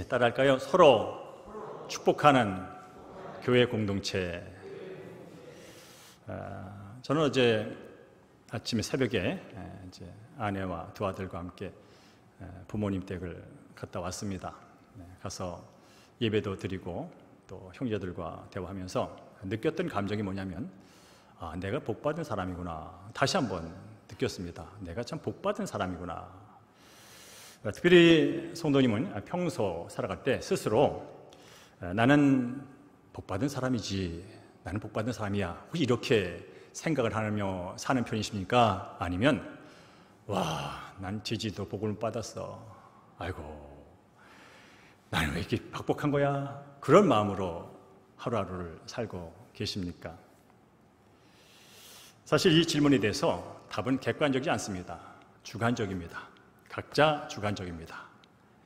따라할까요? 서로 축복하는 교회 공동체. 저는 어제 아침에 새벽에 이제 아내와 두 아들과 함께 부모님 댁을 갔다 왔습니다. 가서 예배도 드리고 또 형제들과 대화하면서 느꼈던 감정이 뭐냐면 내가 복받은 사람이구나. 다시 한번 느꼈습니다. 내가 참 복받은 사람이구나. 특별히 성도님은 평소 살아갈 때 스스로 나는 복받은 사람이지, 나는 복받은 사람이야, 혹시 이렇게 생각을 하며 사는 편이십니까? 아니면 난 지지도 복을 받았어, 아이고 나는 왜 이렇게 박복한 거야, 그런 마음으로 하루하루를 살고 계십니까? 사실 이 질문에 대해서 답은 객관적이지 않습니다. 주관적입니다. 각자 주관적입니다.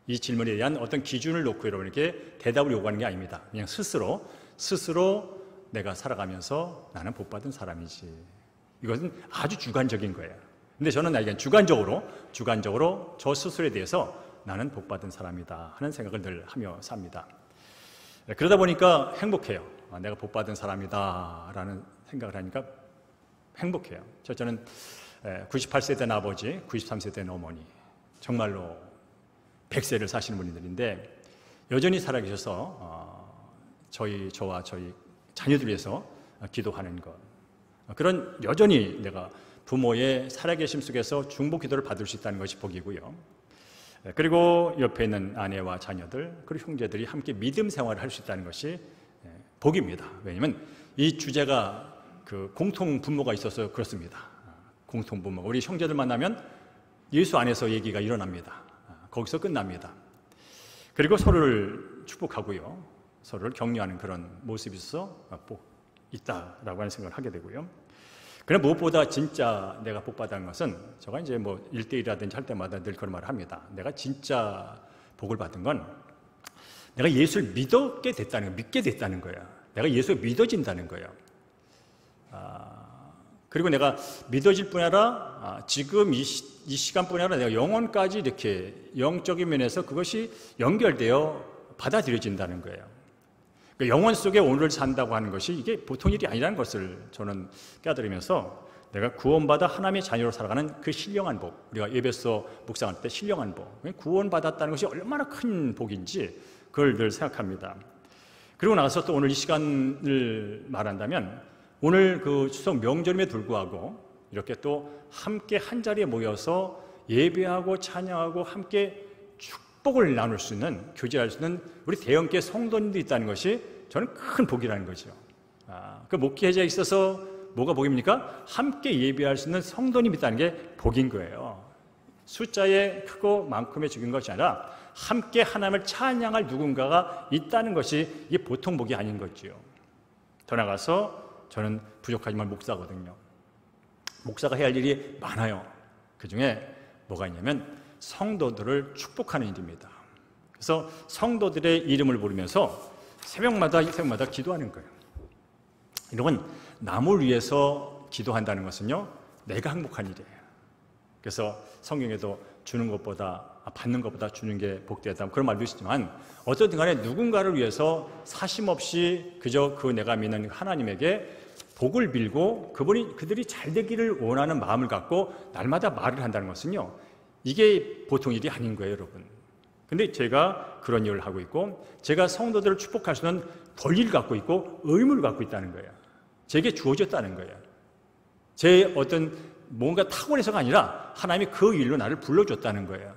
이 질문에 대한 어떤 기준을 놓고 여러분에게 대답을 요구하는 게 아닙니다. 그냥 스스로 내가 살아가면서 나는 복받은 사람이지. 이것은 아주 주관적인 거예요. 근데 저는 주관적으로 저 스스로에 대해서 나는 복받은 사람이다 하는 생각을 늘 하며 삽니다. 그러다 보니까 행복해요. 내가 복받은 사람이다 라는 생각을 하니까 행복해요. 저는 98세 된 아버지, 93세 된 어머니, 정말로 100세를 사시는 분들인데 여전히 살아계셔서 저와 저희 자녀들 위해서 기도하는 것, 그런 여전히 내가 부모의 살아계심 속에서 중보 기도를 받을 수 있다는 것이 복이고요. 그리고 옆에 있는 아내와 자녀들 그리고 형제들이 함께 믿음 생활을 할 수 있다는 것이 복입니다. 왜냐하면 이 주제가 공통 분모가 있어서 그렇습니다. 공통 분모, 우리 형제들 만나면 예수 안에서 얘기가 일어납니다. 거기서 끝납니다. 그리고 서로를 축복하고요, 서로를 격려하는 그런 모습이 있어서 있다라고 하는 생각을 하게 되고요. 그러나 무엇보다 진짜 내가 복받은 것은, 제가 이제 1대1이라든지 할 때마다 늘 그런 말을 합니다. 내가 진짜 복을 받은 건 내가 예수를 믿게 됐다는 거예요. 내가 예수가 믿어진다는 거예요. 그리고 내가 믿어질 뿐 아니라 지금 이 시간뿐 아니라 내가 영원까지 이렇게 영적인 면에서 그것이 연결되어 받아들여진다는 거예요. 영원 속에 오늘을 산다고 하는 것이 이게 보통 일이 아니라는 것을 저는 깨달으면서 내가 구원받아 하나님의 자녀로 살아가는 그 신령한 복, 우리가 예배서 묵상할 때 신령한 복, 구원받았다는 것이 얼마나 큰 복인지 그걸 늘 생각합니다. 그리고 나서 또 오늘 이 시간을 말한다면, 오늘 추석 명절임에도 불구하고 이렇게 또 함께 한 자리에 모여서 예배하고 찬양하고 함께 축복을 나눌 수 있는, 교제할 수 있는 우리 대형교회 성도님들이 있다는 것이 저는 큰 복이라는 거죠. 그 목회자에 있어서 뭐가 복입니까? 함께 예배할 수 있는 성도님이 있다는 게 복인 거예요. 숫자에 크고 많음의 적인 것이 아니라 함께 하나님을 찬양할 누군가가 있다는 것이 이게 보통 복이 아닌 거죠. 더 나아가서 저는 부족하지만 목사거든요. 목사가 해야 할 일이 많아요. 그 중에 뭐가 있냐면 성도들을 축복하는 일입니다. 그래서 성도들의 이름을 부르면서 새벽마다 기도하는 거예요. 이런 남을 위해서 기도한다는 것은요, 내가 행복한 일이에요. 그래서 성경에도 주는 것보다 받는 것보다 주는 게 복되다, 그런 말도 있지만 어쨌든 간에 누군가를 위해서 사심없이 그저 내가 믿는 하나님에게 복을 빌고 그들이 잘 되기를 원하는 마음을 갖고 날마다 말을 한다는 것은요, 이게 보통 일이 아닌 거예요, 여러분. 근데 제가 그런 일을 하고 있고, 제가 성도들을 축복할 수 있는 권리를 갖고 있고 의무를 갖고 있다는 거예요. 제게 주어졌다는 거예요. 제 어떤 뭔가 타고나서가 아니라 하나님이 그 일로 나를 불러줬다는 거예요.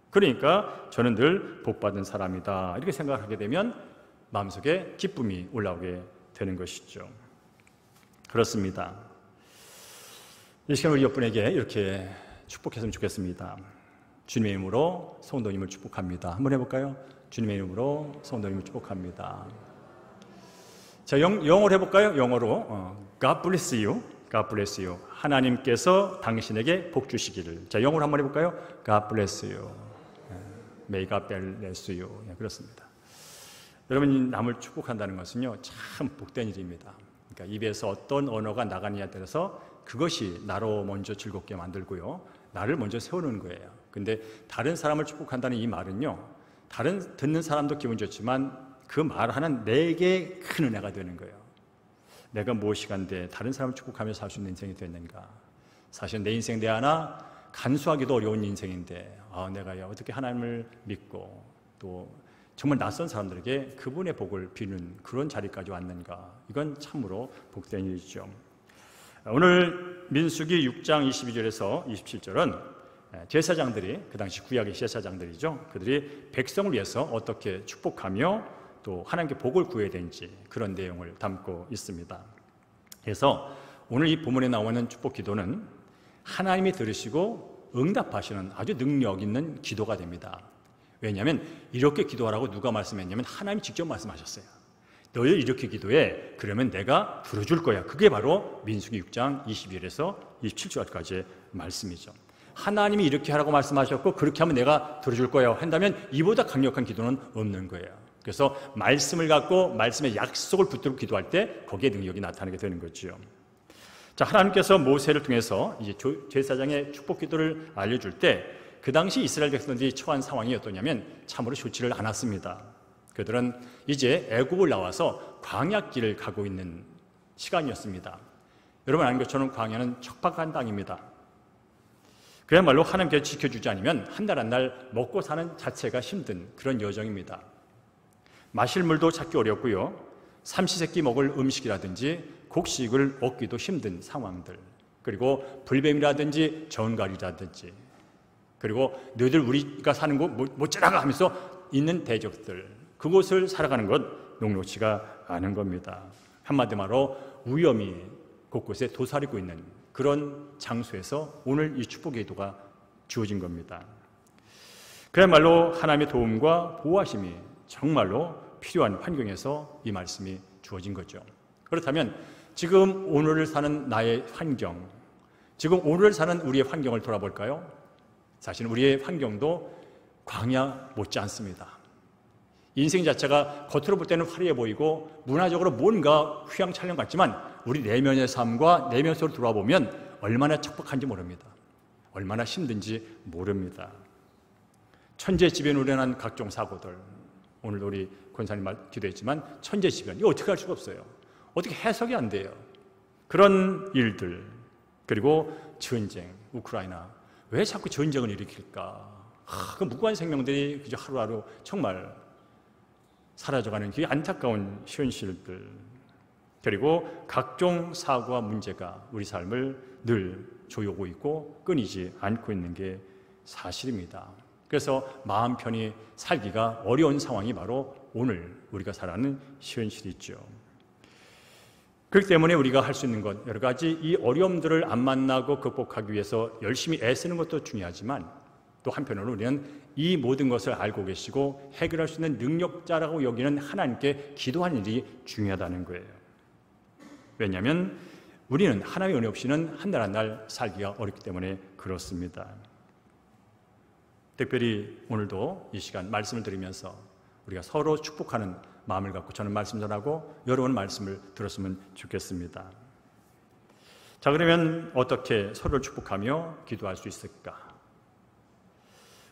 그러니까 저는 늘 복받은 사람이다 이렇게 생각을 하게 되면 마음속에 기쁨이 올라오게 되는 것이죠. 그렇습니다. 이 시간 우리 옆분에게 이렇게 축복했으면 좋겠습니다. 주님의 이름으로 성도님을 축복합니다. 한번 해볼까요? 주님의 이름으로 성도님을 축복합니다. 자, 영어로 해볼까요? 영어로 God bless you. God bless you. 하나님께서 당신에게 복 주시기를. 자, 영어로 한번 해볼까요? God bless you. May God bless you. 그렇습니다. 여러분, 남을 축복한다는 것은요, 참 복된 일입니다. 그러니까 입에서 어떤 언어가 나가느냐에 따라서 그것이 나로 먼저 즐겁게 만들고요, 나를 먼저 세우는 거예요. 근데 다른 사람을 축복한다는 이 말은요, 다른 듣는 사람도 기분 좋지만 그 말하는 내게 큰 은혜가 되는 거예요. 내가 무엇이간데 다른 사람을 축복하며 살 수 있는 인생이 됐는가. 사실 내 인생 내 하나 간수하기도 어려운 인생인데 내가 어떻게 하나님을 믿고 또 정말 낯선 사람들에게 그분의 복을 비는 그런 자리까지 왔는가. 이건 참으로 복된 일이죠. 오늘 민수기 6장 22절에서 27절은 제사장들이, 그 당시 구약의 제사장들이죠, 그들이 백성을 위해서 어떻게 축복하며 또 하나님께 복을 구해야 되는지 그런 내용을 담고 있습니다. 그래서 오늘 이 본문에 나오는 축복 기도는 하나님이 들으시고 응답하시는 아주 능력 있는 기도가 됩니다. 왜냐하면 이렇게 기도하라고 누가 말씀했냐면 하나님이 직접 말씀하셨어요. 너희 이렇게 기도해, 그러면 내가 들어줄 거야. 그게 바로 민수기 6장 22절에서 27절까지의 말씀이죠. 하나님이 이렇게 하라고 말씀하셨고 그렇게 하면 내가 들어줄 거야 한다면 이보다 강력한 기도는 없는 거예요. 그래서 말씀을 갖고 말씀의 약속을 붙들고 기도할 때 거기에 능력이 나타나게 되는 거죠. 자, 하나님께서 모세를 통해서 이제 제사장의 축복 기도를 알려줄 때 그 당시 이스라엘 백성들이 처한 상황이 어떠냐면 참으로 좋지를 않았습니다. 그들은 이제 애굽을 나와서 광야길을 가고 있는 시간이었습니다. 여러분 아는 것처럼 광야는 척박한 땅입니다. 그야말로 하나님께서 지켜주지 않으면 한 달 한 달 먹고 사는 자체가 힘든 그런 여정입니다. 마실 물도 찾기 어렵고요, 삼시세끼 먹을 음식이라든지 곡식을 얻기도 힘든 상황들, 그리고 불뱀이라든지 정갈이라든지, 그리고 너희들 우리가 사는 곳 못 지나가 하면서 있는 대적들, 그곳을 살아가는 것 녹록지가 않은 겁니다. 한마디 말로 위험이 곳곳에 도사리고 있는 그런 장소에서 오늘 이 축복의 기도가 주어진 겁니다. 그야말로 하나님의 도움과 보호하심이 정말로 필요한 환경에서 이 말씀이 주어진 거죠. 그렇다면 지금 오늘을 사는 나의 환경, 지금 오늘을 사는 우리의 환경을 돌아볼까요? 사실 우리의 환경도 광야 못지 않습니다. 인생 자체가 겉으로 볼 때는 화려해 보이고 문화적으로 뭔가 휘황찬란 같지만 우리 내면의 삶과 내면 속으로 돌아보면 얼마나 척박한지 모릅니다. 얼마나 힘든지 모릅니다. 천재지변으로 일어난 각종 사고들, 오늘도 우리 권사님 기도했지만 천재지변, 이거 어떻게 할 수가 없어요. 어떻게 해석이 안 돼요. 그런 일들, 그리고 전쟁, 우크라이나, 왜 자꾸 전쟁을 일으킬까? 그 무고한 생명들이 그저 하루하루 정말 사라져가는 그 안타까운 현실들, 그리고 각종 사고와 문제가 우리 삶을 늘 조여오고 있고 끊이지 않고 있는 게 사실입니다. 그래서 마음 편히 살기가 어려운 상황이 바로 오늘 우리가 살아가는 현실이죠. 그렇기 때문에 우리가 할 수 있는 것 여러 가지, 이 어려움들을 안 만나고 극복하기 위해서 열심히 애쓰는 것도 중요하지만 또 한편으로 우리는 이 모든 것을 알고 계시고 해결할 수 있는 능력자라고 여기는 하나님께 기도하는 일이 중요하다는 거예요. 왜냐하면 우리는 하나님의 은혜 없이는 한 달 한 달 살기가 어렵기 때문에 그렇습니다. 특별히 오늘도 이 시간 말씀을 들으면서 우리가 서로 축복하는 마음을 갖고 저는 말씀 전하고 여러분 말씀을 들었으면 좋겠습니다. 자, 그러면 어떻게 서로를 축복하며 기도할 수 있을까?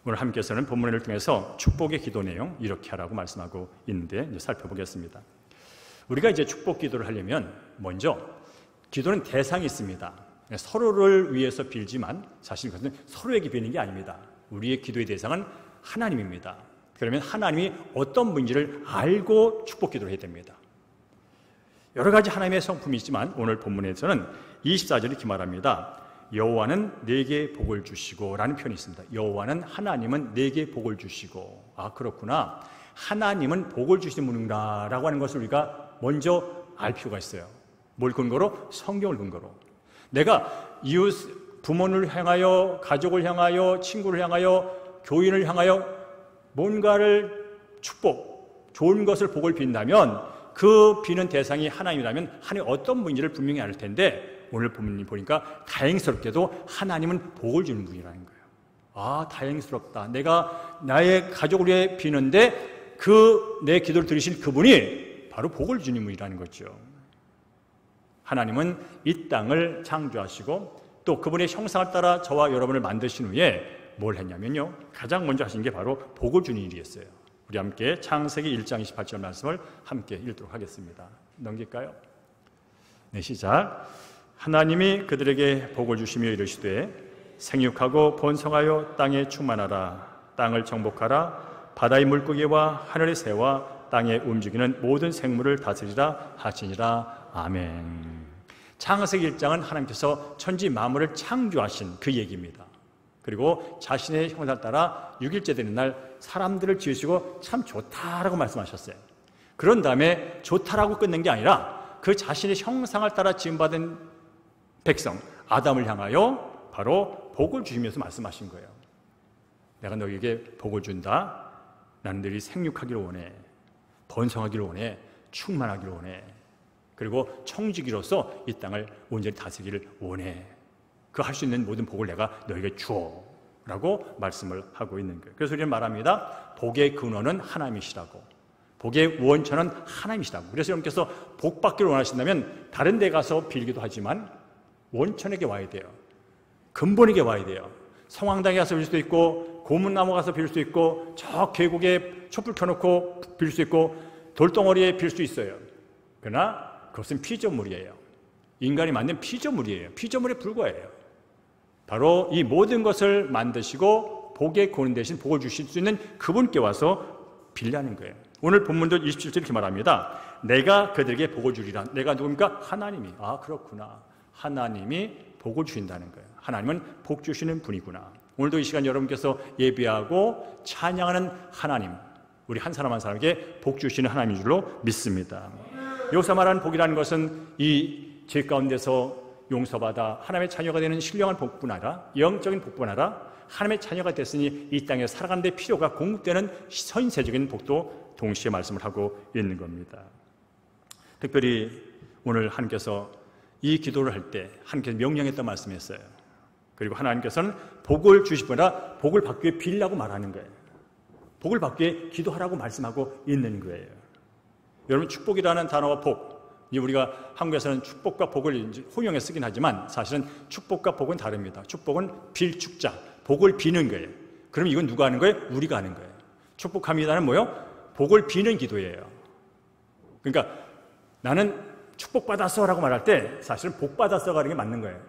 오늘 하나님께서는 본문을 통해서 축복의 기도 내용 이렇게 하라고 말씀하고 있는데 이제 살펴보겠습니다. 우리가 이제 축복 기도를 하려면 먼저 기도는 대상이 있습니다. 서로를 위해서 빌지만 사실 그것은 서로에게 비는 게 아닙니다. 우리의 기도의 대상은 하나님입니다. 그러면 하나님이 어떤 분인지를 알고 축복 기도를 해야 됩니다. 여러 가지 하나님의 성품이 있지만 오늘 본문에서는 24절이 이렇게 말합니다. 여호와는 내게 복을 주시고 라는 표현이 있습니다. 여호와는, 하나님은 내게 복을 주시고. 아, 그렇구나. 하나님은 복을 주시는 분인가 라고 하는 것을 우리가 먼저 알 필요가 있어요. 뭘 근거로? 성경을 근거로. 내가 이웃, 부모를 향하여, 가족을 향하여, 친구를 향하여, 교인을 향하여 뭔가를 축복, 좋은 것을 복을 빈다면 그 비는 대상이 하나님이라면 하나님 어떤 분인지를 분명히 알 텐데 오늘 본문을 보니까 다행스럽게도 하나님은 복을 주는 분이라는 거예요. 아, 다행스럽다. 내가 나의 가족을 위해 비는데 그 내 기도를 들으신 그분이 바로 복을 주는 분이라는 거죠. 하나님은 이 땅을 창조하시고 또 그분의 형상을 따라 저와 여러분을 만드신 후에 뭘 했냐면요, 가장 먼저 하신 게 바로 복을 주는 일이었어요. 우리 함께 창세기 1장 28절 말씀을 함께 읽도록 하겠습니다. 넘길까요? 네, 시작. 하나님이 그들에게 복을 주시며 이르시되 생육하고 번성하여 땅에 충만하라. 땅을 정복하라. 바다의 물고기와 하늘의 새와 땅에 움직이는 모든 생물을 다스리라 하시니라. 아멘. 창세기 1장은 하나님께서 천지 만물을 창조하신 그 얘기입니다. 그리고 자신의 형상을 따라 6일째 되는 날 사람들을 지으시고 참 좋다라고 말씀하셨어요. 그런 다음에 좋다라고 끝낸 게 아니라 그 자신의 형상을 따라 지음받은 백성 아담을 향하여 바로 복을 주시면서 말씀하신 거예요. 내가 너희에게 복을 준다. 나는 너희 생육하기를 원해. 번성하기를 원해. 충만하기를 원해. 그리고 청지기로서 이 땅을 온전히 다스리기를 원해. 그 할 수 있는 모든 복을 내가 너에게 주어 라고 말씀을 하고 있는 거예요. 그래서 우리는 말합니다. 복의 근원은 하나님이시라고. 복의 원천은 하나님이시라고. 그래서 여러분께서 복 받기를 원하신다면 다른 데 가서 빌기도 하지만 원천에게 와야 돼요. 근본에게 와야 돼요. 성황당에 가서 빌 수도 있고 고문나무 가서 빌 수 있고 저 계곡에 촛불 켜놓고 빌 수 있고 돌덩어리에 빌 수 있어요. 그러나 그것은 피조물이에요. 인간이 만든 피조물이에요. 피조물에 불과해요. 바로 이 모든 것을 만드시고 복의 근원 대신 복을 주실 수 있는 그분께 와서 빌라는 거예요. 오늘 본문도 27절 이렇게 말합니다. 내가 그들에게 복을 주리라. 내가 누굽니까? 하나님이. 아, 그렇구나. 하나님이 복을 주신다는 거예요. 하나님은 복 주시는 분이구나. 오늘도 이 시간 여러분께서 예배하고 찬양하는 하나님, 우리 한 사람 한 사람에게 복 주시는 하나님인 줄로 믿습니다. 여기서 말하는 복이라는 것은 이 죄 가운데서 용서받아 하나님의 자녀가 되는 신령한 복뿐 아니라 영적인 복뿐 아니라 하나님의 자녀가 됐으니 이 땅에 살아가는 데 필요가 공급되는 선세적인 복도 동시에 말씀을 하고 있는 겁니다. 특별히 오늘 하나님께서 이 기도를 할 때 하나님께서 명령했던 말씀이었어요. 그리고 하나님께서는 복을 주실 뿐이라 복을 받기 위해 빌라고 말하는 거예요. 복을 받기 위해 기도하라고 말씀하고 있는 거예요. 여러분, 축복이라는 단어와 복, 우리가 한국에서는 축복과 복을 혼용해 쓰긴 하지만 사실은 축복과 복은 다릅니다. 축복은 빌 축자, 복을 비는 거예요. 그럼 이건 누가 하는 거예요? 우리가 하는 거예요. 축복합니다는 뭐예요? 복을 비는 기도예요. 그러니까 나는 축복받았어 라고 말할 때 사실은 복받았어 가는 게 맞는 거예요.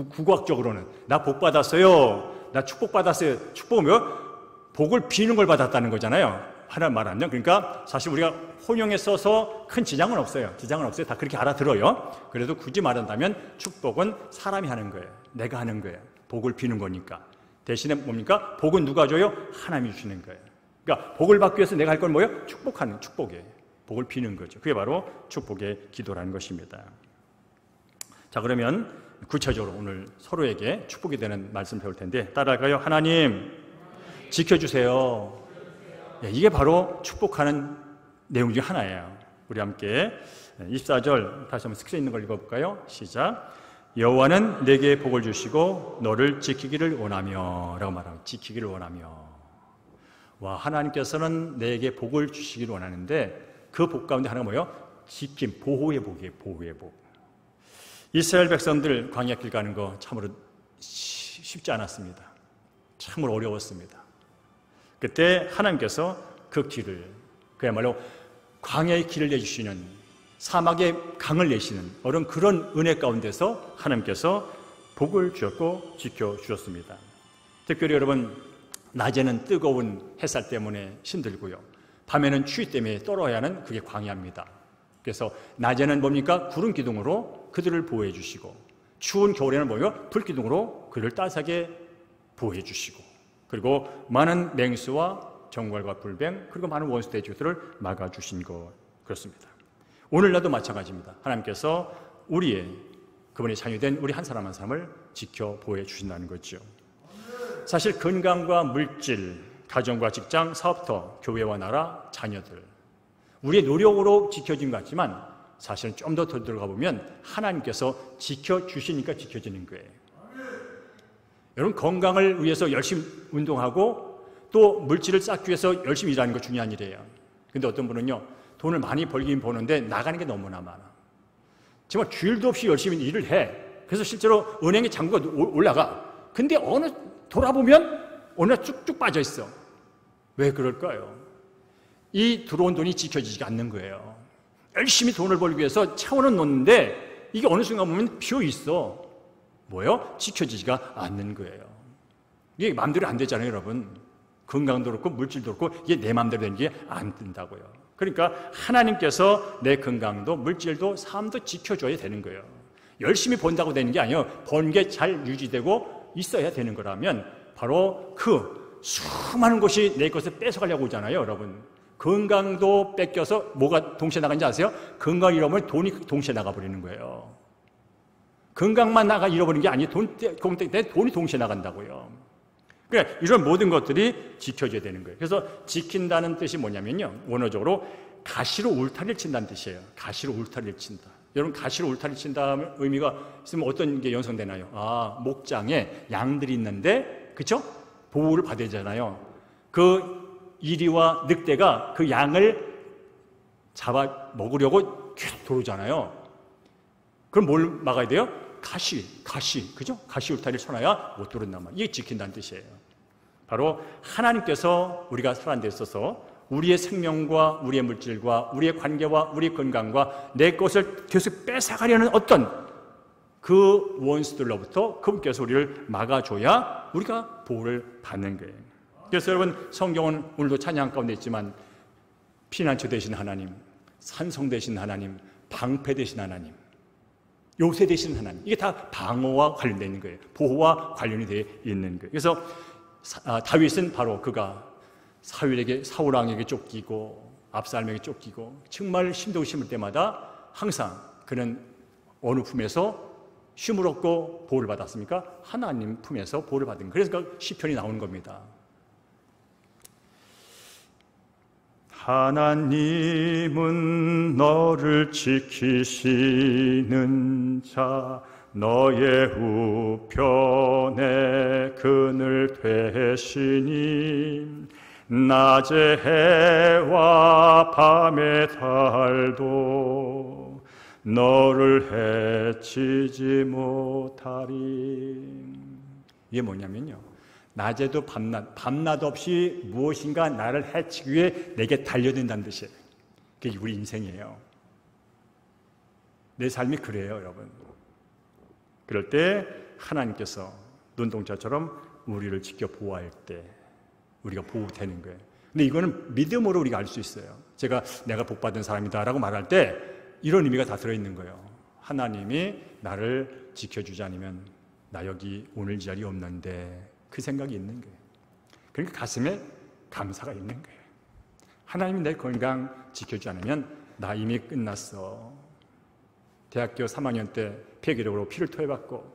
국어학적으로는 나 복받았어요. 나 축복받았어요. 축복은 뭐예요? 복을 비는 걸 받았다는 거잖아요. 하나 말하면. 그러니까 사실 우리가 혼용해 써서 큰 지장은 없어요. 지장은 없어요. 다 그렇게 알아들어요. 그래도 굳이 말한다면 축복은 사람이 하는 거예요. 내가 하는 거예요. 복을 비는 거니까. 대신에 뭡니까? 복은 누가 줘요? 하나님이 주시는 거예요. 그러니까 복을 받기 위해서 내가 할 건 뭐예요? 축복하는, 축복이에요. 복을 비는 거죠. 그게 바로 축복의 기도라는 것입니다. 자, 그러면 구체적으로 오늘 서로에게 축복이 되는 말씀 배울 텐데 따라갈까요? 하나님 지켜주세요. 이게 바로 축복하는 내용 중 하나예요. 우리 함께 24절 다시 한번 쓰여 있는 걸 읽어볼까요? 시작. 여호와는 내게 복을 주시고 너를 지키기를 원하며 라고 말합니다. 지키기를 원하며. 와, 하나님께서는 내게 복을 주시기를 원하는데 그 복 가운데 하나가 뭐예요? 지킴, 보호의 복이에요. 보호의 복. 이스라엘 백성들 광야길 가는 거 참으로 쉽지 않았습니다. 참으로 어려웠습니다. 그때 하나님께서 그 길을, 그야말로 광야의 길을 내주시는, 사막의 강을 내시는 그런 은혜 가운데서 하나님께서 복을 주셨고 지켜주셨습니다. 특별히 여러분, 낮에는 뜨거운 햇살 때문에 힘들고요, 밤에는 추위 때문에 떨어야 하는 그게 광야입니다. 그래서 낮에는 뭡니까? 구름 기둥으로 그들을 보호해 주시고, 추운 겨울에는 뭐예요? 불 기둥으로 그들을 따뜻하게 보호해 주시고, 그리고 많은 맹수와 정갈과 불뱀, 그리고 많은 원수 대적들을 막아주신 것, 그렇습니다. 오늘날도 마찬가지입니다. 하나님께서 그분의 자녀된 우리 한 사람 한 사람을 지켜 보호해 주신다는 거죠. 사실 건강과 물질, 가정과 직장, 사업터, 교회와 나라, 자녀들, 우리의 노력으로 지켜진 것 같지만 사실은 좀 더 들어가 보면 하나님께서 지켜주시니까 지켜지는 거예요. 여러분, 건강을 위해서 열심히 운동하고 또 물질을 쌓기 위해서 열심히 일하는 거 중요한 일이에요. 근데 어떤 분은요, 돈을 많이 벌긴 버는데 나가는 게 너무나 많아. 정말 주일도 없이 열심히 일을 해. 그래서 실제로 은행의 잔고가 올라가. 근데 돌아보면 어느 날 쭉쭉 빠져 있어. 왜 그럴까요? 이 들어온 돈이 지켜지지 않는 거예요. 열심히 돈을 벌기 위해서 채워는 놓는데 이게 어느 순간 보면 비어 있어. 뭐예요? 지켜지지가 않는 거예요. 이게 마음대로 안 되잖아요, 여러분. 건강도 그렇고 물질도 그렇고 이게 내 마음대로 되는 게 안 된다고요. 그러니까 하나님께서 내 건강도 물질도 삶도 지켜줘야 되는 거예요. 열심히 번다고 되는 게 아니에요. 번 게 잘 유지되고 있어야 되는 거라면 바로 그 수많은 것이 내 것을 뺏어가려고 오잖아요, 여러분. 건강도 뺏겨서 뭐가 동시에 나간지 아세요? 건강 잃어버리면 돈이 동시에 나가버리는 거예요. 건강만 잃어버리는 게 아니에요. 돈이 동시에 나간다고요. 그러니까 이런 모든 것들이 지켜져야 되는 거예요. 그래서 지킨다는 뜻이 뭐냐면요, 원어적으로 가시로 울타리를 친다는 뜻이에요. 가시로 울타리를 친다. 여러분, 가시로 울타리를 친다 의미가 있으면 어떤 게 연상되나요? 목장에 양들이 있는데, 그렇죠? 보호를 받아야 되잖아요. 그 이리와 늑대가 그 양을 잡아 먹으려고 계속 들어오잖아요. 그럼 뭘 막아야 돼요? 가시, 그죠? 가시 울타리를 쳐놔야 못 들어온단 말이에요. 이게 지킨다는 뜻이에요. 바로 하나님께서 우리가 살아가는 데 있어서 우리의 생명과 우리의 물질과 우리의 관계와 우리의 건강과 내 것을 계속 뺏어가려는 어떤 그 원수들로부터 그분께서 우리를 막아줘야 우리가 보호를 받는 거예요. 그래서 여러분, 성경은 오늘도 찬양 가운데 있지만 피난처 되신 하나님, 산성 되신 하나님, 방패 되신 하나님, 요새 되신 하나님, 이게 다 방어와 관련되어 있는 거예요. 보호와 관련이 되어 있는 거예요. 그래서 다윗은 바로 그가 사울왕에게 쫓기고 압살롬에게 쫓기고 정말 힘도 심을 때마다 항상 그는 어느 품에서 쉼을 얻고 보호를 받았습니까? 하나님 품에서 보호를 받은 거예요. 그래서 그 시편이 나오는 겁니다. 하나님은 너를 지키시는 자, 너의 우편에 그늘 되시니 낮의 해와 밤의 달도 너를 해치지 못하리. 이게 뭐냐면요, 낮에도 밤낮 없이 무엇인가 나를 해치기 위해 내게 달려든다는 뜻이에요. 그게 우리 인생이에요. 내 삶이 그래요, 여러분. 그럴 때 하나님께서 눈동자처럼 우리를 지켜 보호할 때 우리가 보호되는 거예요. 근데 이거는 믿음으로 우리가 알 수 있어요. 내가 복받은 사람이다라고 말할 때 이런 의미가 다 들어있는 거예요. 하나님이 나를 지켜주지 않으면 나 여기 오늘 이 자리 없는데, 그 생각이 있는 거예요. 그러니까 가슴에 감사가 있는 거예요. 하나님이 내 건강 지켜주지 않으면 나 이미 끝났어. 대학교 3학년 때 폐기력으로 피를 토해봤고,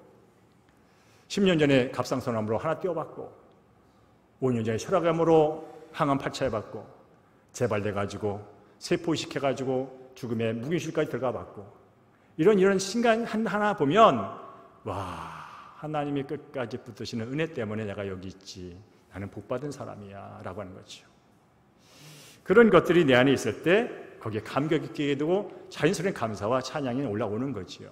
10년 전에 갑상선암으로 하나 띄워봤고, 5년 전에 혈압암으로 항암 8차 해봤고, 재발돼가지고 세포이식해가지고 죽음의 무균실까지 들어가봤고, 이런 순간 하나 보면 와, 하나님이 끝까지 붙드시는 은혜 때문에 내가 여기 있지, 나는 복받은 사람이야 라고 하는 거죠. 그런 것들이 내 안에 있을 때 거기에 감격 있게 되고 자연스러운 감사와 찬양이 올라오는 거지요.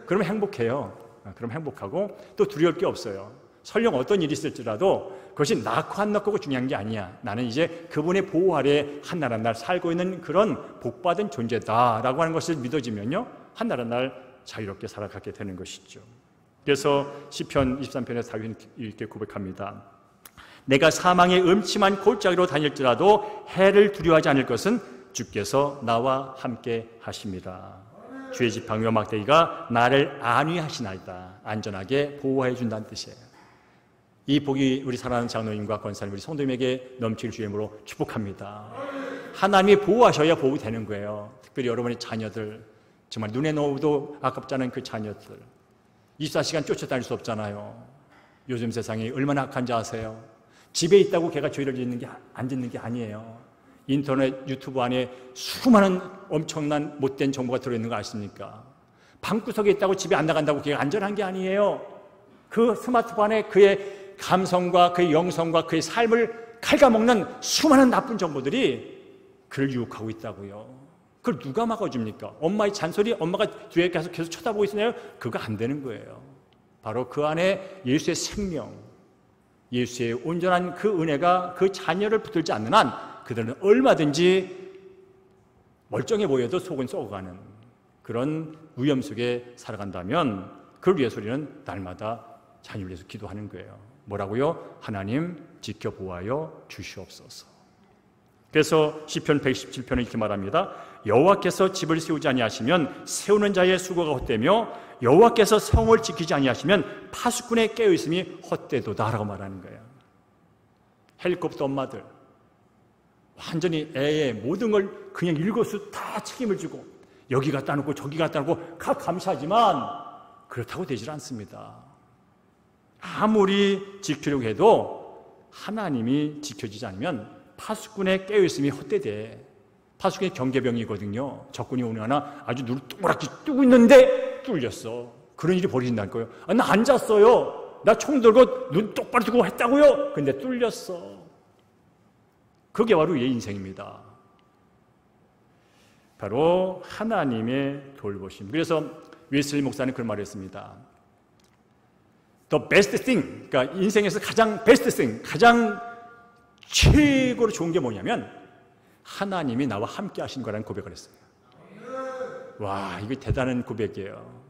그러면 행복해요. 그럼 행복하고 또 두려울 게 없어요. 설령 어떤 일이 있을지라도 그것이 낳고 안 낳고가 중요한 게 아니야. 나는 이제 그분의 보호 아래 한 날 한 날 살고 있는 그런 복받은 존재다라고 하는 것을 믿어지면요, 한 날 한 날 자유롭게 살아가게 되는 것이죠. 그래서 시편 23편에서 다윗은 이렇게 고백합니다. 내가 사망의 음침한 골짜기로 다닐지라도 해를 두려워하지 않을 것은 주께서 나와 함께 하십니다. 주의 지팡이와 막대기가 나를 안위하시나이다. 안전하게 보호해 준다는 뜻이에요. 이 복이 우리 사랑하는 장로님과 권사님, 우리 성도님에게 넘칠 주임으로 축복합니다. 하나님이 보호하셔야 보호되는 거예요. 특별히 여러분의 자녀들, 정말 눈에 넣어도 아깝지 않은 그 자녀들, 24시간 쫓아다닐 수 없잖아요. 요즘 세상이 얼마나 악한지 아세요? 집에 있다고 걔가 죄를 안 짓는 게 아니에요. 인터넷, 유튜브 안에 수많은 엄청난 못된 정보가 들어있는 거 아십니까? 방구석에 있다고 집에 안 나간다고 걔가 안전한 게 아니에요. 그 스마트폰 안에 그의 감성과 그의 영성과 그의 삶을 갉아먹는 수많은 나쁜 정보들이 그를 유혹하고 있다고요. 그걸 누가 막아줍니까? 엄마의 잔소리, 엄마가 뒤에 계속 쳐다보고 있으나요? 그거 안 되는 거예요. 바로 그 안에 예수의 생명, 예수의 온전한 그 은혜가 그 자녀를 붙들지 않는 한 그들은 얼마든지 멀쩡해 보여도 속은 썩어가는 그런 위험 속에 살아간다면 그를 위해서 우리는 날마다 자녀를 위해서 기도하는 거예요. 뭐라고요? 하나님 지켜보아요 주시옵소서. 그래서 시편 117편은 이렇게 말합니다. 여호와께서 집을 세우지 아니하시면 세우는 자의 수고가 헛되며 여호와께서 성을 지키지 아니하시면 파수꾼의 깨어있음이 헛되도다라고 말하는 거예요. 헬리콥터 엄마들 완전히 애의 모든 걸 그냥 일거수 다 책임을 지고 여기 갖다 놓고 저기 갖다 놓고 각 감시하지만 그렇다고 되질 않습니다. 아무리 지키려고 해도 하나님이 지켜지지 않으면 파수꾼의 깨어있음이 헛되대. 파수꾼이 경계병이거든요. 적군이 오는 하나 아주 눈을 동그랗게 뜨고 있는데 뚫렸어. 그런 일이 벌어진다는 거예요. 나 앉았어요. 나 총 들고 눈 똑바로 뜨고 했다고요. 근데 뚫렸어. 그게 바로 우리의 인생입니다. 바로 하나님의 돌보심. 그래서 웨슬리 목사는 그런 말을 했습니다. The best thing, 그러니까 인생에서 가장 best thing, 가장 최고로 좋은 게 뭐냐면 하나님이 나와 함께 하신 거라는 고백을 했어요. 와, 이게 대단한 고백이에요.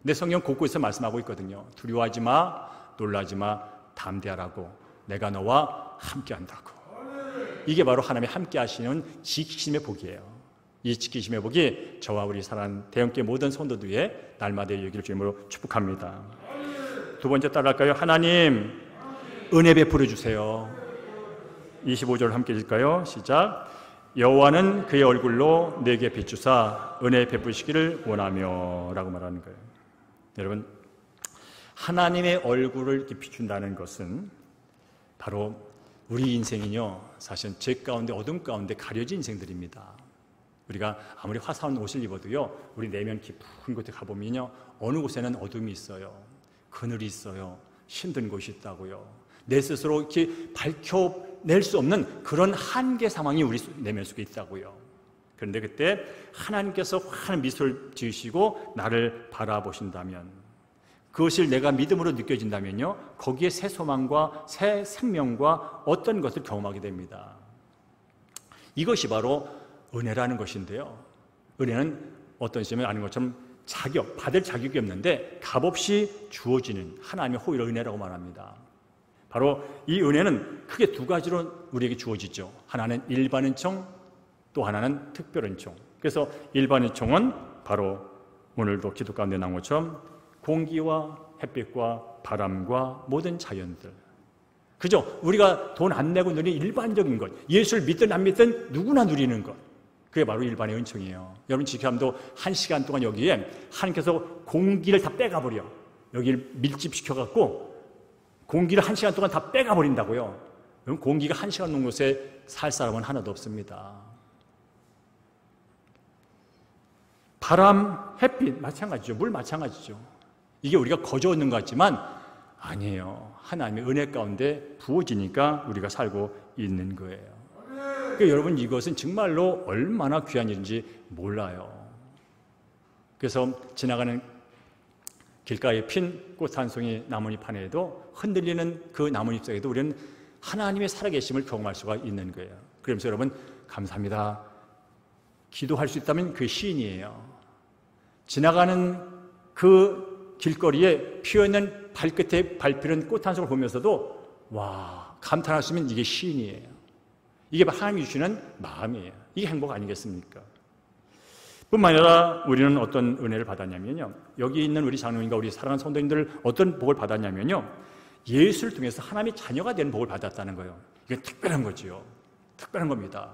근데 성경 곳곳에서 말씀하고 있거든요. 두려워하지 마, 놀라지 마, 담대하라고. 내가 너와 함께 한다고. 이게 바로 하나님이 함께 하시는 지키심의 복이에요. 이 지키심의 복이 저와 우리 사랑하는 대형교회 모든 성도들 위해 날마다 이루어지기를 주님으로 축복합니다. 두 번째 따라할까요? 하나님 은혜 베풀어 주세요. 25절 함께 읽을까요? 시작. 여호와는 그의 얼굴로 내게 비추사 은혜 베푸시기를 원하며 라고 말하는 거예요. 여러분, 하나님의 얼굴을 이렇게 비춘다는 것은 바로 우리 인생이요, 사실은 죄 가운데 어둠 가운데 가려진 인생들입니다. 우리가 아무리 화사한 옷을 입어도요, 우리 내면 깊은 곳에 가보면요, 어느 곳에는 어둠이 있어요. 그늘이 있어요. 힘든 곳이 있다고요. 내 스스로 이렇게 밝혀낼 수 없는 그런 한계 상황이 우리 내면 속에 있다고요. 그런데 그때 하나님께서 환한 미소를 지으시고 나를 바라보신다면, 그것을 내가 믿음으로 느껴진다면요, 거기에 새 소망과 새 생명과 어떤 것을 경험하게 됩니다. 이것이 바로 은혜라는 것인데요, 은혜는 어떤 시점에 아는 것처럼 받을 자격이 없는데 값없이 주어지는 하나님의 호의를 은혜라고 말합니다. 바로 이 은혜는 크게 두 가지로 우리에게 주어지죠. 하나는 일반 은총, 또 하나는 특별 은총. 그래서 일반 은총은 바로 오늘도 기도 가운데 나온 것처럼 공기와 햇빛과 바람과 모든 자연들, 그죠? 우리가 돈 안 내고 누리는 일반적인 것, 예수를 믿든 안 믿든 누구나 누리는 것, 그게 바로 일반의 은총이에요. 여러분 지켜함도 1시간 동안 여기에 하나님께서 공기를 다 빼가버려. 여기를 밀집시켜갖고 공기를 1시간 동안 다 빼가버린다고요. 그럼 공기가 1시간 넘는 곳에 살 사람은 하나도 없습니다. 바람, 햇빛 마찬가지죠. 물 마찬가지죠. 이게 우리가 거저 얻는 것 같지만 아니에요. 하나님의 은혜 가운데 부어지니까 우리가 살고 있는 거예요. 그러니까 여러분, 이것은 정말로 얼마나 귀한 일인지 몰라요. 그래서 지나가는 길가에 핀 꽃 한 송이 나뭇잎 하나에도 흔들리는 그 나뭇잎 속에도 우리는 하나님의 살아계심을 경험할 수가 있는 거예요. 그러면서 여러분, 감사합니다. 기도할 수 있다면 그게 시인이에요. 지나가는 그 길거리에 피어있는 발끝에 밟히는 꽃 한 송을 보면서도 와, 감탄할 수 있으면 이게 시인이에요. 이게 하나님이 주시는 마음이에요. 이게 행복 아니겠습니까? 뿐만 아니라 우리는 어떤 은혜를 받았냐면요, 여기 있는 우리 장로님과 우리 사랑하는 성도님들 어떤 복을 받았냐면요, 예수를 통해서 하나님의 자녀가 되는 복을 받았다는 거예요. 이게 특별한 거지요. 특별한 겁니다.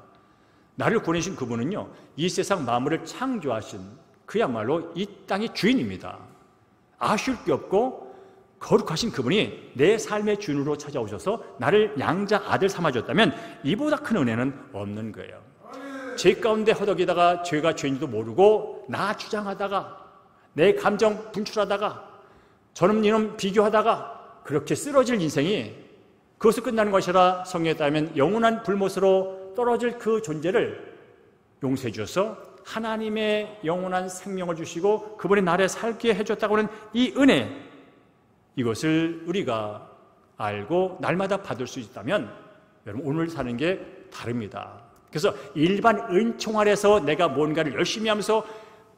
나를 구원하신 그분은요, 이 세상 만물을 창조하신 그야말로 이 땅의 주인입니다. 아쉬울 게 없고 거룩하신 그분이 내 삶의 주인으로 찾아오셔서 나를 양자 아들 삼아줬다면 이보다 큰 은혜는 없는 거예요. 죄 가운데 허덕이다가 죄가 죄인지도 모르고 나 주장하다가 내 감정 분출하다가 저놈 이놈 비교하다가 그렇게 쓰러질 인생이 그것을 끝나는 것이라 성경에 따르면 영원한 불못으로 떨어질 그 존재를 용서해 주셔서 하나님의 영원한 생명을 주시고 그분의 나라에 살게 해줬다고 하는 이 은혜, 이것을 우리가 알고 날마다 받을 수 있다면 여러분, 오늘 사는 게 다릅니다. 그래서 일반 은총 아래서 내가 뭔가를 열심히 하면서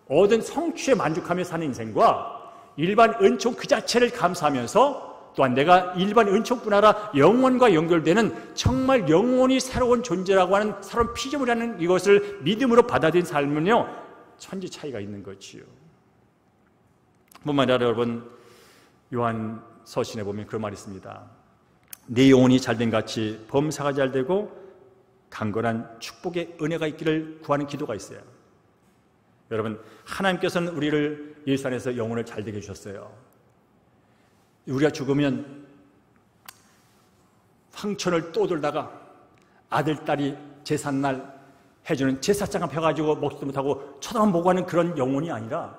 얻은 성취에 만족하며 사는 인생과 일반 은총 그 자체를 감사하면서 또한 내가 일반 은총뿐 아니라 영원과 연결되는 정말 영원히 새로운 존재라고 하는 새로운 피조물이라는 이것을 믿음으로 받아들인 삶은요, 천지 차이가 있는 거지요. 뿐만 아니라 여러분, 요한 서신에 보면 그런 말이 있습니다. 내 영혼이 잘된 같이 범사가 잘되고 강건한 축복의 은혜가 있기를 구하는 기도가 있어요. 여러분, 하나님께서는 우리를 예수 안에서 영혼을 잘되게 해주셨어요. 우리가 죽으면 황천을 또 돌다가 아들, 딸이 제삿날 해주는 제사장 펴가지고 먹지도 못하고 쳐다만 보고 하는 그런 영혼이 아니라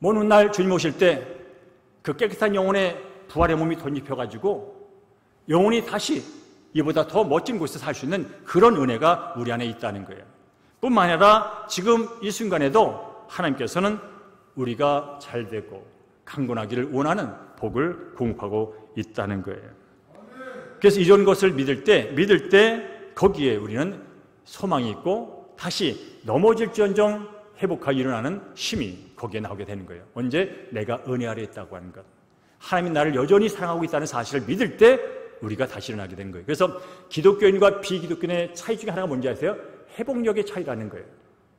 먼 훗날 주님 오실 때 그 깨끗한 영혼의 부활의 몸이 덧입혀가지고 영혼이 다시 이보다 더 멋진 곳에서 살 수 있는 그런 은혜가 우리 안에 있다는 거예요. 뿐만 아니라 지금 이 순간에도 하나님께서는 우리가 잘되고 강건하기를 원하는 복을 공급하고 있다는 거예요. 그래서 이런 것을 믿을 때 거기에 우리는 소망이 있고 다시 넘어질지언정 회복하여 일어나는 힘이 거기에 나오게 되는 거예요. 언제? 내가 은혜 아래 있다고 하는 것. 하나님이 나를 여전히 사랑하고 있다는 사실을 믿을 때 우리가 다시 일어나게 되는 거예요. 그래서 기독교인과 비기독교인의 차이 중에 하나가 뭔지 아세요? 회복력의 차이라는 거예요.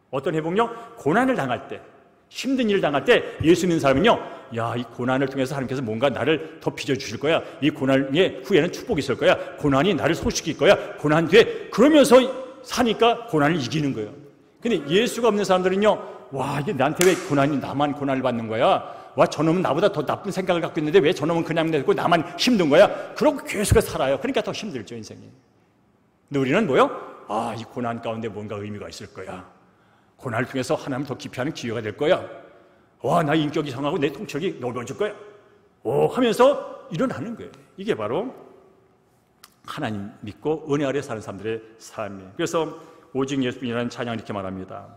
어떤 회복력? 고난을 당할 때, 힘든 일을 당할 때 예수 믿는 사람은요, 야, 이 고난을 통해서 하나님께서 뭔가 나를 더 빚어주실 거야. 이 고난의 후에는 축복이 있을 거야. 고난이 나를 소식일 거야. 고난 뒤에 그러면서 사니까 고난을 이기는 거예요. 근데 예수가 없는 사람들은요, 와, 이게 나한테 왜 고난이, 나만 고난을 받는 거야? 와, 저놈은 나보다 더 나쁜 생각을 갖고 있는데 왜 저놈은 그냥 내고 나만 힘든 거야? 그러고 계속 살아요. 그러니까 더 힘들죠, 인생이. 근데 우리는 뭐요? 아, 이 고난 가운데 뭔가 의미가 있을 거야. 고난을 통해서 하나님을 더 깊이 하는 기회가 될 거야. 와, 나 인격이 성하고 내 통찰이 넓어질 거야. 하면서 일어나는 거예요. 이게 바로 하나님 믿고 은혜 아래 사는 사람들의 삶이에요. 그래서 오직 예수님이라는 찬양을 이렇게 말합니다.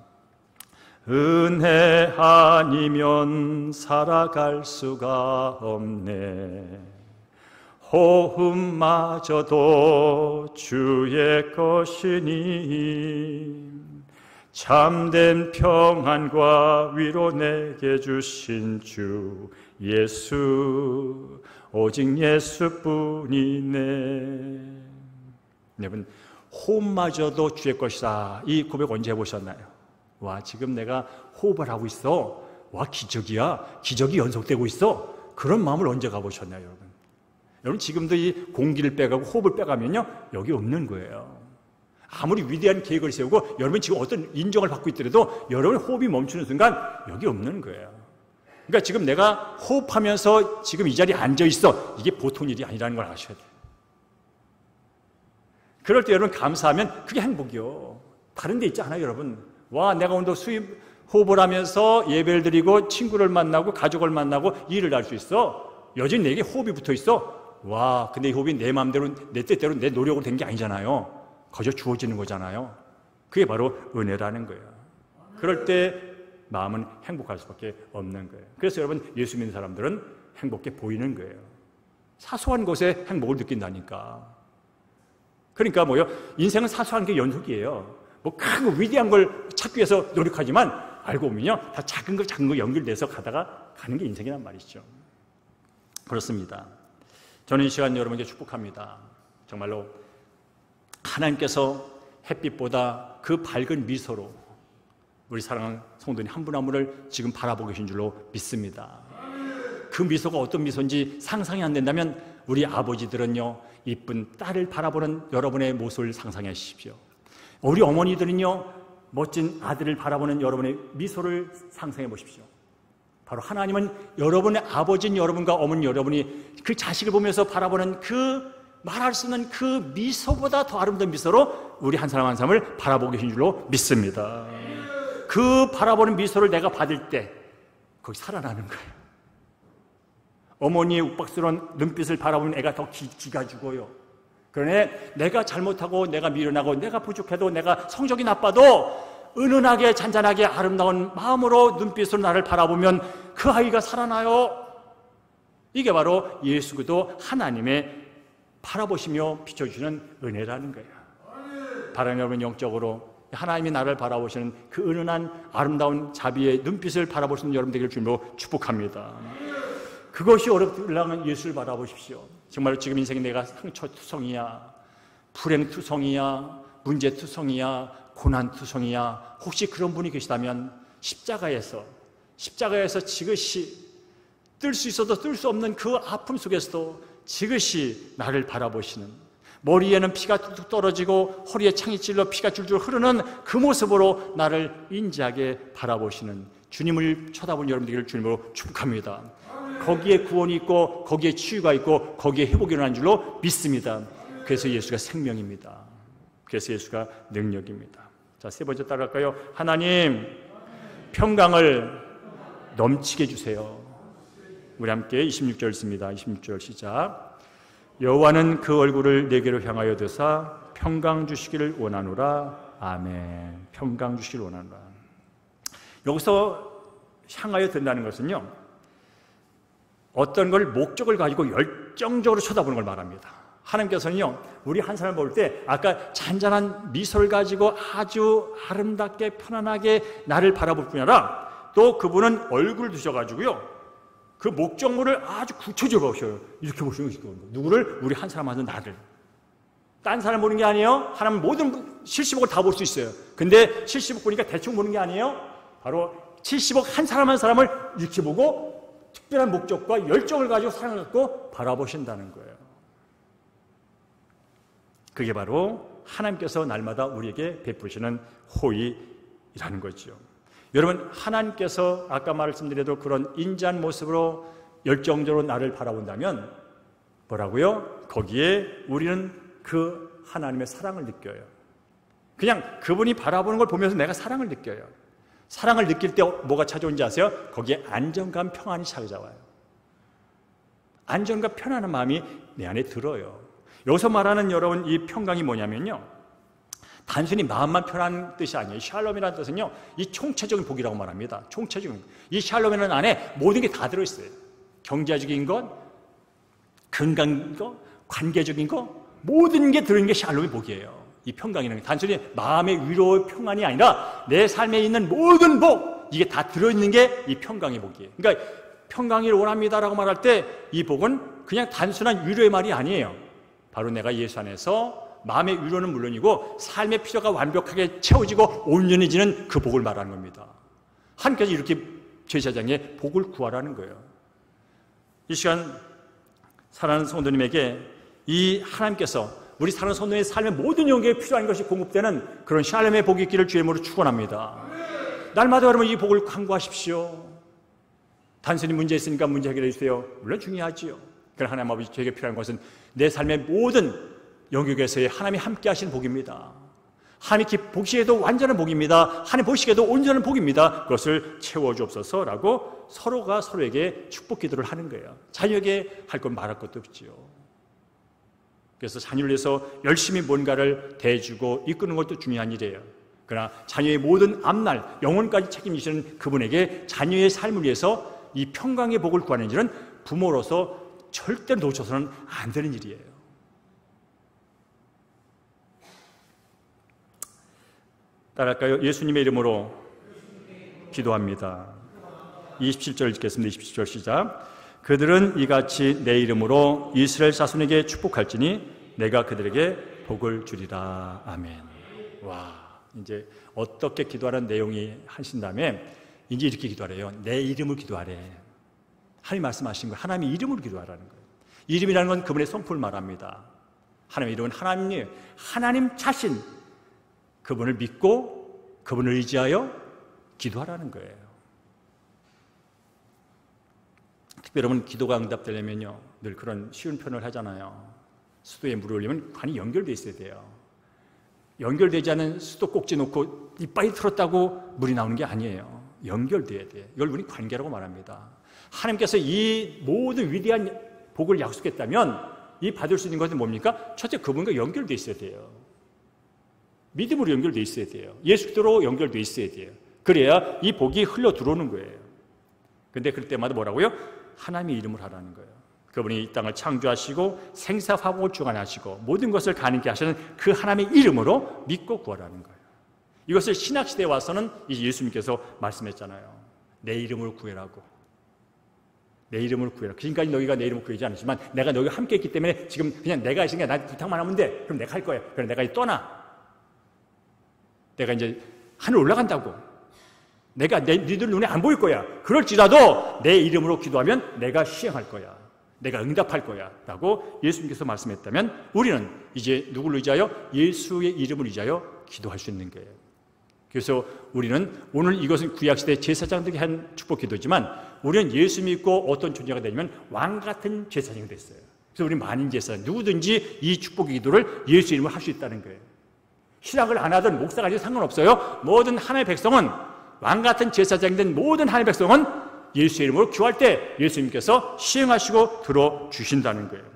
은혜 아니면 살아갈 수가 없네. 호흡마저도 주의 것이니 참된 평안과 위로 내게 주신 주 예수, 오직 예수뿐이네. 여러분, 호흡마저도 주의 것이다. 이 고백 언제 해보셨나요? 와, 지금 내가 호흡을 하고 있어. 와, 기적이야. 기적이 연속되고 있어. 그런 마음을 언제 가보셨나요, 여러분? 여러분, 지금도 이 공기를 빼가고 호흡을 빼가면요, 여기 없는 거예요. 아무리 위대한 계획을 세우고 여러분 지금 어떤 인정을 받고 있더라도 여러분 호흡이 멈추는 순간 여기 없는 거예요. 그러니까 지금 내가 호흡하면서 지금 이 자리에 앉아 있어. 이게 보통 일이 아니라는 걸 아셔야 돼요. 그럴 때 여러분 감사하면 그게 행복이요. 다른 데 있지 않아요, 여러분? 와, 내가 오늘도 호흡을 하면서 예배를 드리고 친구를 만나고 가족을 만나고 일을 할 수 있어. 여전히 내게 호흡이 붙어 있어. 와, 근데 이 호흡이 내 마음대로, 내 뜻대로, 내 노력으로 된 게 아니잖아요. 거저 주어지는 거잖아요. 그게 바로 은혜라는 거예요. 그럴 때 마음은 행복할 수밖에 없는 거예요. 그래서 여러분, 예수 믿는 사람들은 행복해 보이는 거예요. 사소한 것에 행복을 느낀다니까. 그러니까 뭐요? 인생은 사소한 게 연속이에요. 뭐 큰 거 위대한 걸 찾기 위해서 노력하지만 알고 보면요, 다 작은 거 연결돼서 가는 게 인생이란 말이죠. 그렇습니다. 저는 이 시간 여러분께 축복합니다. 정말로 하나님께서 햇빛보다 그 밝은 미소로 우리 사랑하는 성도님 한 분 한 분을 지금 바라보고 계신 줄로 믿습니다. 그 미소가 어떤 미소인지 상상이 안 된다면 우리 아버지들은요, 이쁜 딸을 바라보는 여러분의 모습을 상상해 주십시오. 우리 어머니들은요, 멋진 아들을 바라보는 여러분의 미소를 상상해 보십시오. 바로 하나님은 여러분의 아버지인 여러분과 어머니 여러분이 그 자식을 보면서 바라보는 그 말할 수 없는 그 미소보다 더 아름다운 미소로 우리 한 사람 한 사람을 바라보고 계신 줄로 믿습니다. 그 바라보는 미소를 내가 받을 때 거기 살아나는 거예요. 어머니의 욱박스러운 눈빛을 바라보면 애가 더 기가 죽어요. 그러네, 내가 잘못하고 내가 미련하고 내가 부족해도 내가 성적이 나빠도 은은하게 잔잔하게 아름다운 마음으로 눈빛으로 나를 바라보면 그 아이가 살아나요. 이게 바로 예수 그리스도 하나님의 바라보시며 비춰주시는 은혜라는 거예요. 바라는 여러분, 영적으로 하나님이 나를 바라보시는 그 은은한 아름다운 자비의 눈빛을 바라볼 수 있는 여러분 되기를 주님으로 축복합니다. 그것이 어렵다면 예수를 바라보십시오. 정말 지금 인생이 내가 상처투성이야, 불행투성이야, 문제투성이야, 고난투성이야, 혹시 그런 분이 계시다면 십자가에서 지그시 뜰 수 있어도 뜰 수 없는 그 아픔 속에서도 지그시 나를 바라보시는, 머리에는 피가 뚝뚝 떨어지고 허리에 창이 찔러 피가 줄줄 흐르는 그 모습으로 나를 인자하게 바라보시는 주님을 쳐다보는 여러분 되기를 주님으로 축복합니다. 거기에 구원이 있고 거기에 치유가 있고 거기에 회복이 일어난 줄로 믿습니다. 그래서 예수가 생명입니다. 그래서 예수가 능력입니다. 자, 세 번째 따라갈까요? 하나님, 평강을 넘치게 해주세요. 우리 함께 26절 읽습니다. 26절 시작. 여호와는 그 얼굴을 내게로 향하여 드사 평강 주시기를 원하노라. 아멘. 평강 주시기를 원하노라. 여기서 향하여 든다는 것은요, 어떤 걸 목적을 가지고 열정적으로 쳐다보는 걸 말합니다. 하나님께서는요, 우리 한 사람을 볼 때 아까 잔잔한 미소를 가지고 아주 아름답게 편안하게 나를 바라볼 뿐 아니라 또 그분은 얼굴을 두셔가지고요, 그 목적물을 아주 구체적으로 보셔요. 이렇게 보시는 거예요. 누구를? 우리 한 사람한테 나를. 딴 사람 보는 게 아니에요. 하나님 모든 70억을 다 볼 수 있어요. 근데 70억 보니까 대충 보는 게 아니에요. 바로 70억 한 사람 한 사람을 이렇게 보고 특별한 목적과 열정을 가지고 사랑을 갖고 바라보신다는 거예요. 그게 바로 하나님께서 날마다 우리에게 베푸시는 호의라는 거죠. 여러분, 하나님께서 아까 말씀드려도 그런 인자한 모습으로 열정적으로 나를 바라본다면 뭐라고요? 거기에 우리는 그 하나님의 사랑을 느껴요. 그냥 그분이 바라보는 걸 보면서 내가 사랑을 느껴요. 사랑을 느낄 때 뭐가 찾아오는지 아세요? 거기에 안정감, 평안이 찾아와요. 안정감, 편안한 마음이 내 안에 들어요. 여기서 말하는 여러분 이 평강이 뭐냐면요, 단순히 마음만 편한 뜻이 아니에요. 샬롬이라는 뜻은요, 이 총체적인 복이라고 말합니다. 총체적인. 이 샬롬이라는 안에 모든 게 다 들어있어요. 경제적인 것, 건강인 것, 관계적인 것, 모든 게 들어있는 게 샬롬의 복이에요. 이 평강이라는 게 단순히 마음의 위로의 평안이 아니라 내 삶에 있는 모든 복, 이게 다 들어있는 게 이 평강의 복이에요. 그러니까 평강을 원합니다라고 말할 때 이 복은 그냥 단순한 위로의 말이 아니에요. 바로 내가 예수 안에서 마음의 위로는 물론이고 삶의 필요가 완벽하게 채워지고 온전해지는 그 복을 말하는 겁니다. 하나님께서 이렇게 제사장의 복을 구하라는 거예요. 이 시간 사랑하는 성도님에게 이 하나님께서 우리 사랑하는 성도의 삶의 모든 영역에 필요한 것이 공급되는 그런 샬롬의 복이 있기를 주의 이름으로 축원합니다. 날마다 여러분 이 복을 간구하십시오. 단순히 문제 있으니까 문제 해결해 주세요. 물론 중요하지요. 그러나 하나님 아버지, 저에게 필요한 것은 내 삶의 모든 영역에서의 하나님이 함께 하시는 복입니다. 하나님이 보시기에도 완전한 복입니다. 하나님 보시기에도 온전한 복입니다. 그것을 채워주옵소서라고 서로가 서로에게 축복 기도를 하는 거예요. 자녀에게 할 것 말할 것도 없지요. 그래서 자녀를 위해서 열심히 뭔가를 대주고 이끄는 것도 중요한 일이에요. 그러나 자녀의 모든 앞날, 영혼까지 책임지시는 그분에게 자녀의 삶을 위해서 이 평강의 복을 구하는 일은 부모로서 절대 놓쳐서는 안 되는 일이에요. 따라할까요? 예수님의 이름으로 기도합니다. 27절 읽겠습니다. 27절 시작. 그들은 이같이 내 이름으로 이스라엘 자손에게 축복할지니 내가 그들에게 복을 주리라. 아멘. 와, 이제 어떻게 기도하라는 내용이 하신 다음에 이제 이렇게 기도하래요. 내 이름을 기도하래. 하나님 말씀하신 거예요. 하나님의 이름으로 기도하라는 거예요. 이름이라는 건 그분의 성품을 말합니다. 하나님의 이름은 하나님 자신, 그분을 믿고 그분을 의지하여 기도하라는 거예요. 특별히 여러분, 기도가 응답되려면요, 늘 그런 쉬운 표현을 하잖아요. 수도에 물을 올리면 관이 연결되어 있어야 돼요. 연결되지 않은 수도 꼭지 놓고 이빨이 틀었다고 물이 나오는 게 아니에요. 연결돼야 돼요. 이걸 우리 관계라고 말합니다. 하나님께서 이 모든 위대한 복을 약속했다면 이 받을 수 있는 것은 뭡니까? 첫째, 그분과 연결되어 있어야 돼요. 믿음으로 연결되어 있어야 돼요. 예수 그리스도로 연결되어 있어야 돼요. 그래야 이 복이 흘러 들어오는 거예요. 근데 그럴 때마다 뭐라고요? 하나님의 이름을 하라는 거예요. 그분이 이 땅을 창조하시고 생사화복을 주관하시고 모든 것을 가능케 하시는 그 하나님의 이름으로 믿고 구하라는 거예요. 이것을 신약시대에 와서는 이제 예수님께서 말씀했잖아요. 내 이름으로 구해라고. 내 이름으로 구해라. 지금까지 너희가 내 이름으로 구하지 않았지만 내가 너희와 함께 했기 때문에 지금 그냥 내가 있으니까 나한테 부탁만 하면 돼. 그럼 내가 할 거야. 그럼 내가 이제 떠나. 내가 이제 하늘 올라간다고. 내가 니들 눈에 안 보일 거야. 그럴지라도 내 이름으로 기도하면 내가 시행할 거야. 내가 응답할 거야. 라고 예수님께서 말씀했다면 우리는 이제 누구를 의지하여? 예수의 이름을 의지하여 기도할 수 있는 거예요. 그래서 우리는 오늘 이것은 구약시대 제사장들이 한 축복 기도지만 우리는 예수 믿고 어떤 존재가 되냐면 왕같은 제사장이 됐어요. 그래서 우리 만인 제사장 누구든지 이 축복 기도를 예수 이름으로 할 수 있다는 거예요. 신학을 안 하든 목사가 아니든 상관없어요. 모든 하나님의 백성은 왕같은 제사장이 된 모든 하나님의 백성은 예수 이름으로 기도할 때 예수님께서 시행하시고 들어주신다는 거예요.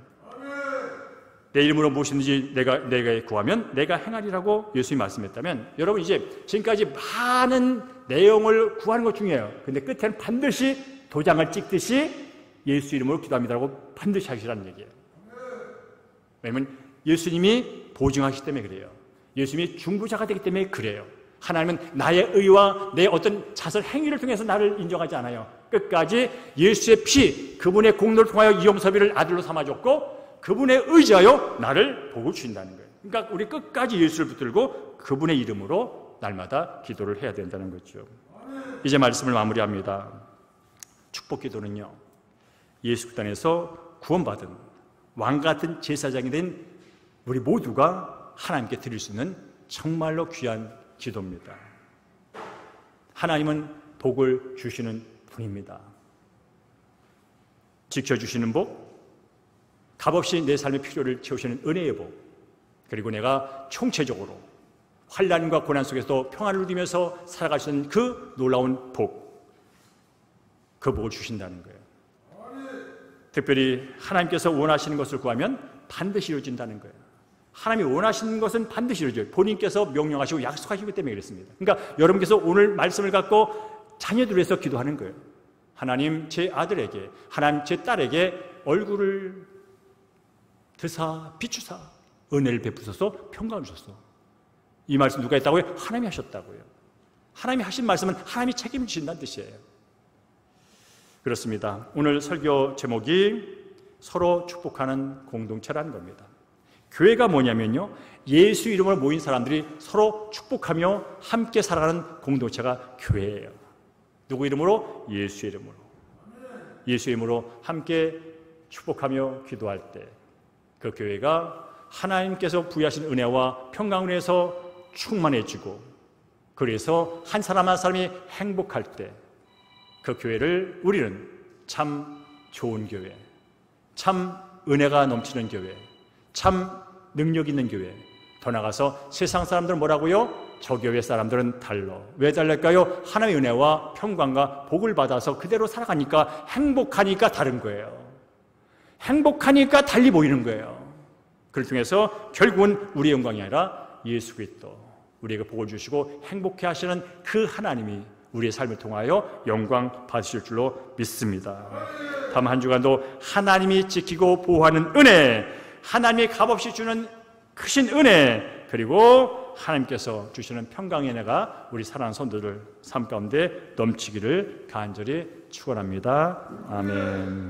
내 이름으로 무엇이든지 내가 구하면 내가 행하리라고 예수님이 말씀했다면 여러분 이제 지금까지 많은 내용을 구하는 것 중이에요. 근데 끝에는 반드시 도장을 찍듯이 예수 이름으로 기도합니다라고 반드시 하시라는 얘기예요. 왜냐하면 예수님이 보증하시기 때문에 그래요. 예수님이 중보자가 되기 때문에 그래요. 하나님은 나의 의와 내 어떤 자설 행위를 통해서 나를 인정하지 않아요. 끝까지 예수의 피, 그분의 공로를 통하여 이용섭이를 아들로 삼아줬고 그분에 의지하여 나를 복을 주신다는 거예요. 그러니까 우리 끝까지 예수를 붙들고 그분의 이름으로 날마다 기도를 해야 된다는 거죠. 이제 말씀을 마무리합니다. 축복 기도는요, 예수 땅에서 구원받은 왕같은 제사장이 된 우리 모두가 하나님께 드릴 수 있는 정말로 귀한 기도입니다. 하나님은 복을 주시는 분입니다. 지켜주시는 복, 값없이 내 삶의 필요를 채우시는 은혜의 복, 그리고 내가 총체적으로 환난과 고난 속에서 평안을 누리면서 살아갈 수 있는 그 놀라운 복, 그 복을 주신다는 거예요. 특별히 하나님께서 원하시는 것을 구하면 반드시 이루어진다는 거예요. 하나님이 원하시는 것은 반드시 이루어져요. 본인께서 명령하시고 약속하시기 때문에 그렇습니다. 그러니까 여러분께서 오늘 말씀을 갖고 자녀들을 위해서 기도하는 거예요. 하나님 제 아들에게, 하나님 제 딸에게 얼굴을 드사 비추사 은혜를 베푸소서 평강을 주소서. 이 말씀 누가 했다고요? 하나님이 하셨다고요. 하나님이 하신 말씀은 하나님이 책임을 지신다는 뜻이에요. 그렇습니다. 오늘 설교 제목이 서로 축복하는 공동체라는 겁니다. 교회가 뭐냐면요, 예수 이름으로 모인 사람들이 서로 축복하며 함께 살아가는 공동체가 교회예요. 누구 이름으로? 예수 이름으로. 예수 이름으로 함께 축복하며 기도할 때 그 교회가 하나님께서 부여하신 은혜와 평강을 위해서 충만해지고, 그래서 한 사람 한 사람이 행복할 때 그 교회를 우리는 참 좋은 교회, 참 은혜가 넘치는 교회, 참 능력 있는 교회, 더 나아가서 세상 사람들은 뭐라고요? 저 교회 사람들은 달라. 왜 달랄까요? 하나님의 은혜와 평강과 복을 받아서 그대로 살아가니까, 행복하니까 다른 거예요. 행복하니까 달리 보이는 거예요. 그를 통해서 결국은 우리의 영광이 아니라 예수 그리스도, 우리에게 복을 주시고 행복해 하시는 그 하나님이 우리의 삶을 통하여 영광 받으실 줄로 믿습니다. 다음 한 주간도 하나님이 지키고 보호하는 은혜, 하나님이 값없이 주는 크신 은혜, 그리고 하나님께서 주시는 평강의 은혜가 우리 사랑하는 성도들 삶 가운데 넘치기를 간절히 축원합니다. 아멘.